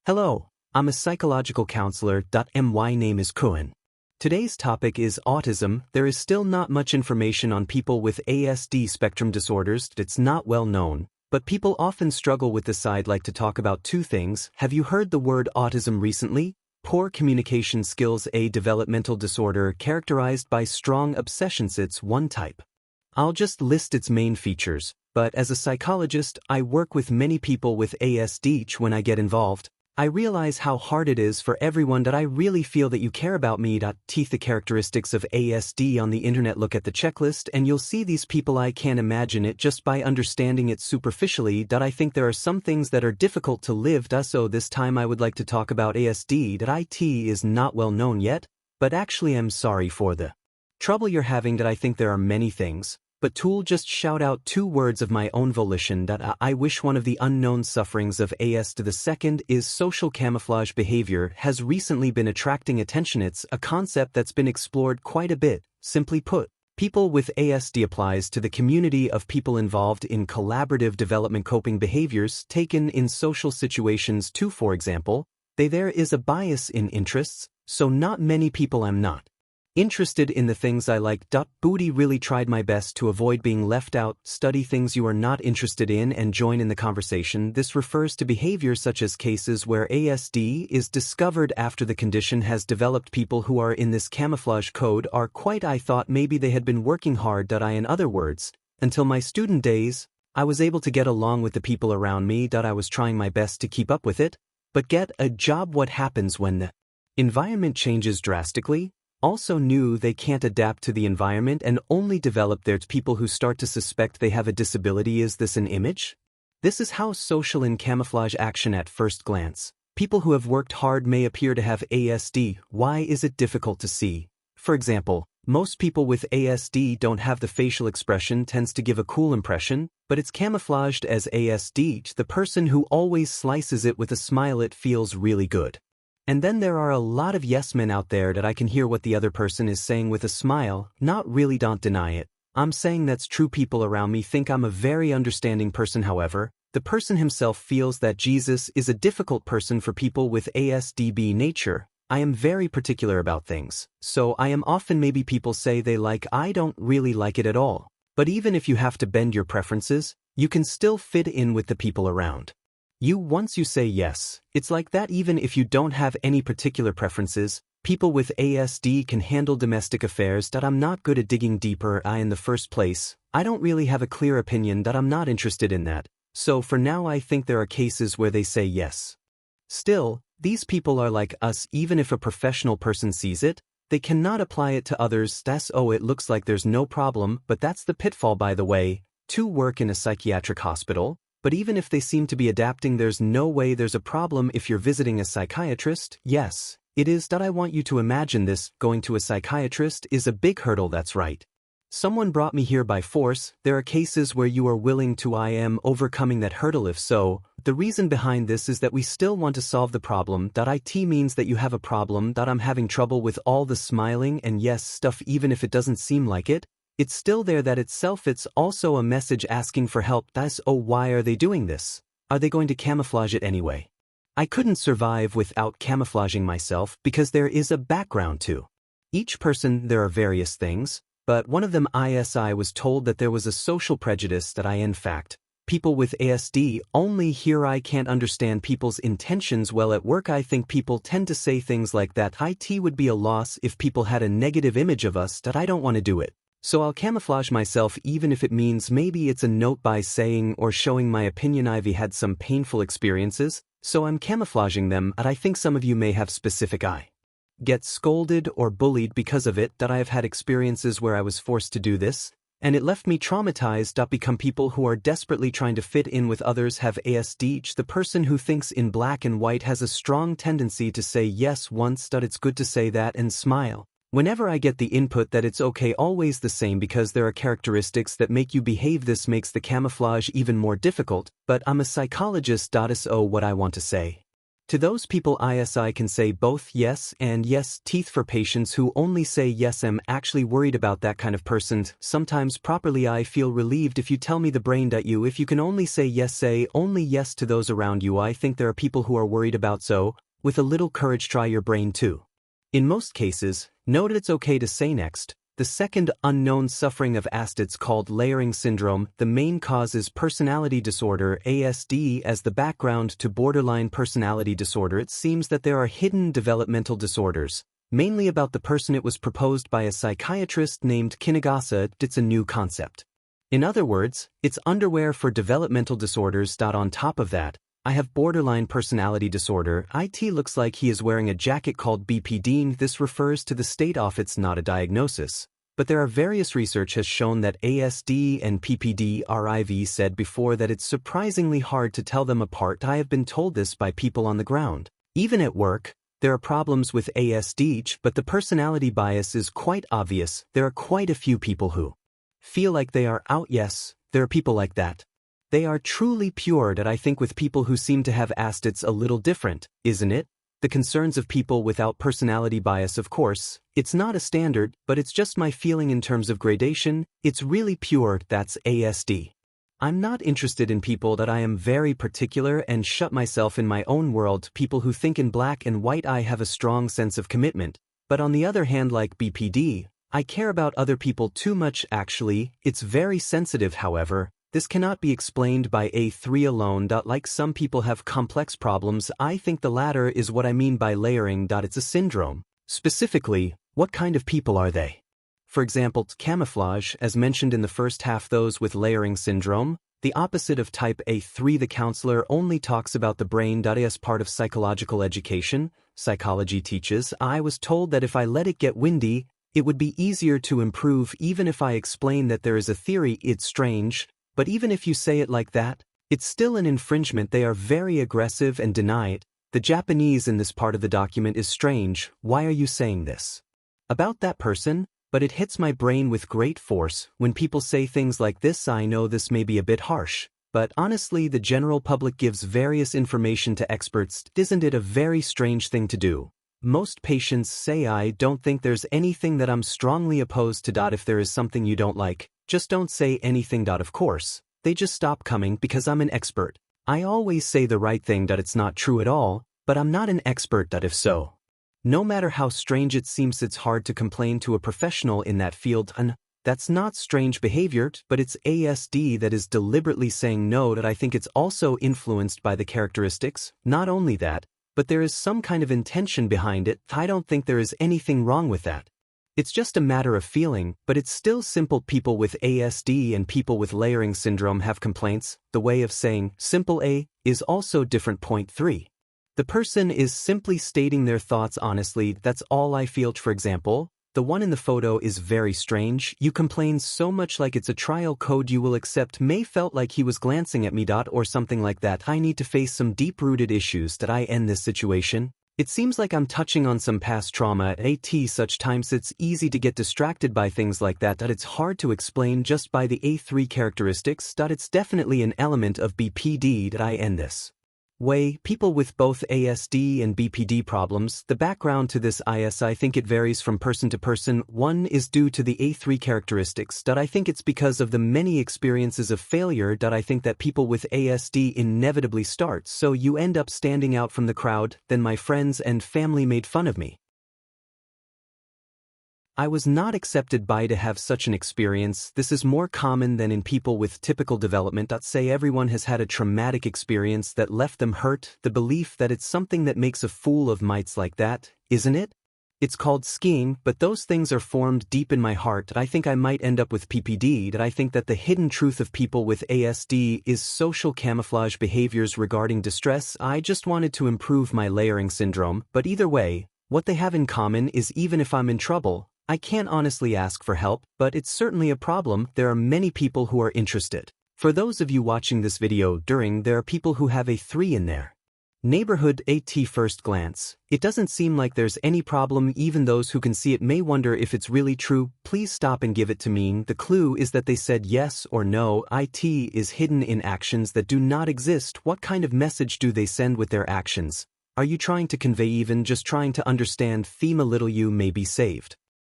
Hello, I'm a psychological counselor. My name is Kuan. Today's topic is autism. There is still not much information on people with ASD spectrum disorders. It's not well known, but people often struggle with this. I'd like to talk about two things. Have you heard the word autism recently? Poor communication skills, a developmental disorder characterized by strong obsessions. It's one type. I'll just list its main features, but as a psychologist, I work with many people with ASD. When I get involved, I realize how hard it is for everyone. That I really feel that you care about me. The characteristics of ASD on the internet. Look at the checklist and you'll see these people. I can't imagine it just by understanding it superficially. I think there are some things that are difficult to live. So this time I would like to talk about ASD. It is not well known yet, but actually I'm sorry for the trouble you're having. I think there are many things, but tool just shout out two words of my own volition. I wish one of the unknown sufferings of ASD. The second is social camouflage behavior has recently been attracting attention. It's a concept that's been explored quite a bit. Simply put, people with ASD applies to the community of people involved in collaborative development coping behaviors taken in social situations too. For example, there is a bias in interests, so not many people am not interested in the things I like. Booty really tried my best to avoid being left out. Study things you are not interested in and join in the conversation. This refers to behaviors such as cases where ASD is discovered after the condition has developed. People who are in this camouflage code are quite. I thought maybe they had been working hard. In other words, until my student days, I was able to get along with the people around me. I was trying my best to keep up with it, but get a job. What happens when the environment changes drastically? Also knew they can't adapt to the environment and only develop. There's people who start to suspect they have a disability. Is this an image? This is how social and camouflage action at first glance. People who have worked hard may appear to have ASD. Why is it difficult to see? For example, most people with ASD don't have the facial expression. Tends to give a cool impression, but it's camouflaged as ASD. The person who always slices it with a smile. It feels really good. And then there are a lot of yes men out there that I can hear what the other person is saying with a smile. Not really. Don't deny it. I'm saying that's true. People around me think I'm a very understanding person. However, the person himself feels that Jesus is a difficult person for people with ASD nature. I am very particular about things, so I am often. Maybe people say they like. I don't really like it at all. But even if you have to bend your preferences, you can still fit in with the people around you. Once you say yes, it's like that. Even if you don't have any particular preferences, people with ASD can handle domestic affairs. I'm not good at digging deeper. In the first place, I don't really have a clear opinion. I'm not interested in that. So for now I think there are cases where they say yes. Still, these people are like us. Even if a professional person sees it, they cannot apply it to others. It looks like there's no problem, but that's the pitfall. By the way, to work in a psychiatric hospital, but even if they seem to be adapting, there's no way there's a problem if you're visiting a psychiatrist. Yes, it is. I want you to imagine this. Going to a psychiatrist is a big hurdle. That's right. Someone brought me here by force. There are cases where you are willing to. I am overcoming that hurdle. If so, the reason behind this is that we still want to solve the problem. It means that you have a problem. I'm having trouble with all the smiling and yes stuff. Even if it doesn't seem like it, it's still there. That itself, it's also a message asking for help. Why are they doing this? Are they going to camouflage it anyway? I couldn't survive without camouflaging myself because there is a background to each person. There are various things, but one of them I was told that there was a social prejudice that in fact, people with ASD only here. I can't understand people's intentions well at work. I think people tend to say things like that. It would be a loss if people had a negative image of us. I don't want to do it. So I'll camouflage myself even if it means maybe it's a note by saying or showing my opinion. I've had some painful experiences, so I'm camouflaging them. I think some of you may have specific get scolded or bullied because of it. I have had experiences where I was forced to do this, and it left me traumatized. Become people who are desperately trying to fit in with others have ASD. The person who thinks in black and white has a strong tendency to say yes once. It's good to say that and smile whenever I get the input that it's okay. Always the same because there are characteristics that make you behave. This makes the camouflage even more difficult, but I'm a psychologist. What I want to say To those people ISI can say both yes and yes. Teeth for patients who only say yes. I'm actually worried about that kind of person. Sometimes properly I feel relieved if you tell me the brain. You if you can only say yes, say only yes to those around you. I think there are people who are worried about, so with a little courage try your brain too. In most cases, note it's okay to say next. The second unknown suffering of ASD, it's called layering syndrome. The main cause is personality disorder, ASD. As the background to borderline personality disorder, it seems that there are hidden developmental disorders, mainly about the person. It was proposed by a psychiatrist named Kinigasa. It's a new concept. In other words, it's underwear for developmental disorders. On top of that, I have borderline personality disorder. It looks like he is wearing a jacket called BPD. This refers to the state of it's not a diagnosis. But there are various research has shown that ASD and BPD are. I've said before that it's surprisingly hard to tell them apart. I have been told this by people on the ground. Even at work, there are problems with ASD, but the personality bias is quite obvious. There are quite a few people who feel like they are out. Yes, there are people like that. They are truly pure. That I think with people who seem to have ASD it's a little different, isn't it? The concerns of people without personality bias, of course, it's not a standard, but it's just my feeling in terms of gradation. It's really pure. That's ASD. I'm not interested in people that I am very particular and shut myself in my own world. People who think in black and white. I have a strong sense of commitment. But on the other hand, like BPD, I care about other people too much. Actually, it's very sensitive. However, this cannot be explained by A3 alone. Like some people have complex problems. I think the latter is what I mean by layering. It's a syndrome. Specifically, what kind of people are they? For example, camouflage, as mentioned in the first half, those with layering syndrome, the opposite of type A3. The counselor only talks about the brain. As part of psychological education, psychology teaches, I was told that if I let it get windy, it would be easier to improve. Even if I explain that there is a theory, it's strange. But even if you say it like that, it's still an infringement. They are very aggressive and deny it. The Japanese in this part of the document is strange. Why are you saying this about that person? But it hits my brain with great force. When people say things like this, I know this may be a bit harsh, but honestly the general public gives various information to experts. Isn't it a very strange thing to do? Most patients say, I don't think there's anything that I'm strongly opposed to. If there is something you don't like, just don't say anything. Of course, they just stop coming because I'm an expert. I always say the right thing. It's not true at all, but I'm not an expert. If so, no matter how strange it seems, it's hard to complain to a professional in that field. And that's not strange behavior, but it's ASD that is deliberately saying no. I think it's also influenced by the characteristics. Not only that, but there is some kind of intention behind it. I don't think there is anything wrong with that. It's just a matter of feeling, but it's still simple. People with ASD and people with layering syndrome have complaints. The way of saying simple A is also different. Point 3. The person is simply stating their thoughts honestly. That's all I feel. For example, the one in the photo is very strange. You complain so much like it's a trial code you will accept. May felt like he was glancing at me. Or something like that. I need to face some deep-rooted issues that I end this situation. It seems like I'm touching on some past trauma at such times it's easy to get distracted by things like that. It's hard to explain just by the A3 characteristics. It's definitely an element of BPD that I end this way. People with both ASD and BPD problems, the background to this IS, I think it varies from person to person. One is due to the A3 characteristics. I think it's because of the many experiences of failure. I think that people with ASD inevitably start, so you end up standing out from the crowd. Then my friends and family made fun of me. I was not accepted by to have such an experience. This is more common than in people with typical development. Say everyone has had a traumatic experience that left them hurt. The belief that it's something that makes a fool of mites like that, isn't it? It's called skiing, but those things are formed deep in my heart. I think I might end up with PPD. I think that the hidden truth of people with ASD is social camouflage behaviors regarding distress. I just wanted to improve my layering syndrome, but either way, what they have in common is even if I'm in trouble, I can't honestly ask for help, but it's certainly a problem. There are many people who are interested. For those of you watching this video there are people who have a 3 in their neighborhood. At first glance, it doesn't seem like there's any problem. Even those who can see it may wonder if it's really true. Please stop and give it to me. The clue is that they said yes or no. It is hidden in actions that do not exist. What kind of message do they send with their actions? Are you trying to convey even just trying to understand theme a little you may be saved?